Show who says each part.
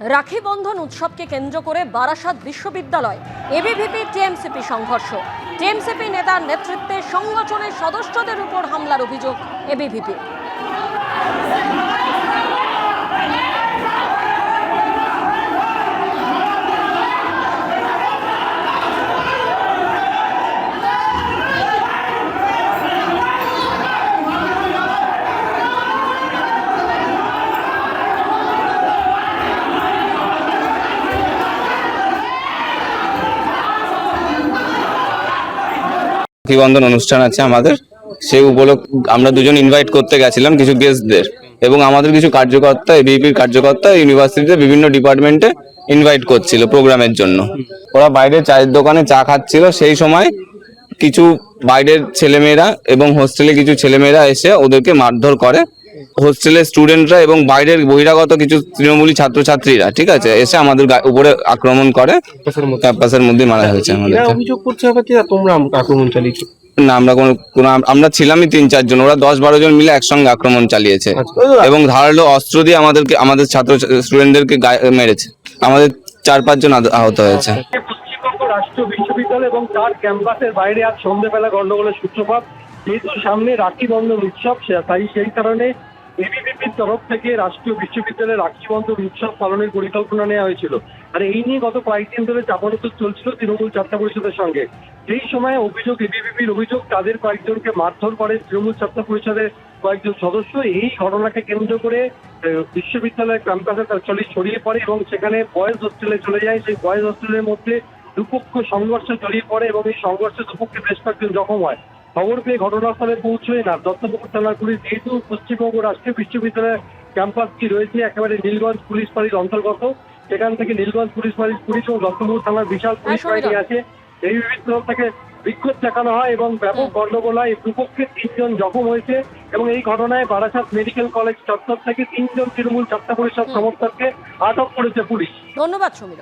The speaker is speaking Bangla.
Speaker 1: রাখি বন্ধন উৎসবকে কেন্দ্র করে বারাসাত বিশ্ববিদ্যালয় এবিভিপি টিএমসিপি সংঘর্ষ। টিএমসিপি নেতার নেতৃত্বে সংগঠনের সদস্যদের উপর হামলার অভিযোগ এবিভিপি।
Speaker 2: রাখিবন্ধন অনুষ্ঠান আছে আমাদের, সেই উপলক্ষে আমরা দুজন ইনভাইট করতে গেছিলাম কিছু গেস্টদের, এবং আমাদের কিছু কার্যকর্তা এবিপির কার্যকর্তা ইউনিভার্সিটিতে বিভিন্ন ডিপার্টমেন্টে ইনভাইট করছিল প্রোগ্রামের জন্য। ওরা বাইরে চায়ের দোকানে চা খাচ্ছিল, সেই সময় কিছু বাইরের ছেলেমেয়েরা এবং হোস্টেলে কিছু ছেলেমেয়েরা এসে ওদেরকে মারধর করে। হোস্টেলের স্টুডেন্টরা এবং বাইরের বহিরাগত কিছু তৃণমূলী ছাত্রছাত্রীরা ঠিক আছে এসে আমাদের উপরে আক্রমণ করে, ক্যাম্পাসের মধ্যে মারা হয়েছে আমাদের।
Speaker 3: অভিযোগ করছে তোমরা আক্রমণ চালিয়েছো?
Speaker 2: না, আমরা ছিলামই ৩-৪ জন, ওরা ১০-১২ জন মিলে একসঙ্গে আক্রমণ চালিয়েছে এবং ধারালো অস্ত্র দিয়ে আমাদের ছাত্র স্টুডেন্টদেরকে মেরেছে। আমাদের 4-5 জন আহত হয়েছে।
Speaker 4: পশ্চিমবঙ্গ রাষ্ট্রীয় বিশ্ববিদ্যালয় এবং তার ক্যাম্পাসের বাইরে আজ সন্ধ্যেবেলা গন্ডগোলের সূত্রপাত। যেহেতু সামনে রাখি বন্ধন উৎসব, তাই সেই কারণে এবিভিপির তরফ থেকে রাষ্ট্রীয় বিশ্ববিদ্যালয়ে রাখি বন্ধন উৎসব পালনের পরিকল্পনা নেওয়া হয়েছিল। আর এই নিয়ে গত কয়েকদিন ধরে চাপানুতর চলছিল তৃণমূল ছাত্র পরিষদের সঙ্গে। সেই সময় অভিযোগ, এবিভিপির অভিযোগ, তাদের কয়েকজনকে মারধর করে তৃণমূল ছাত্র পরিষদের কয়েকজন সদস্য। এই ঘটনাকে কেন্দ্র করে বিশ্ববিদ্যালয়ের ক্যাম্পাসে ছড়িয়ে পড়ে এবং সেখানে বয়েজ হোস্টেলে চলে যায়। সেই বয়েজ হোস্টেলের মধ্যে দুপক্ষ সংঘর্ষে জড়িয়ে পড়ে এবং এই সংঘর্ষে দুপক্ষে বেশ কয়েকজন জখম হয়। খবর পেয়ে ঘটনাস্থলে পৌঁছয় না দত্তপুকুর থানার পুলিশ। যেহেতু পশ্চিমবঙ্গ রাষ্ট্রীয় বিশ্ববিদ্যালয়ের ক্যাম্পাসটি রয়েছে একেবারে নীলগঞ্জ পুলিশ ফাঁড়ির অন্তর্গত, সেখান থেকে নীলগঞ্জ পুলিশ ফাঁড়ির পুলিশ এবং দত্তপুকুর থানার বিশাল পুলিশ বাহিনী আছে। এই বিভিন্ন থেকে বিক্ষোভ দেখানো হয় এবং ব্যাপক গন্ডগোল হয়। দুপক্ষে 3 জন জখম হয়েছে এবং এই ঘটনায় বারাসাত মেডিকেল কলেজ চত্বর থেকে 3 জন তৃণমূল ছাত্র পরিষদ সমর্থককে আটক করেছে পুলিশ।
Speaker 1: ধন্যবাদ সমীর।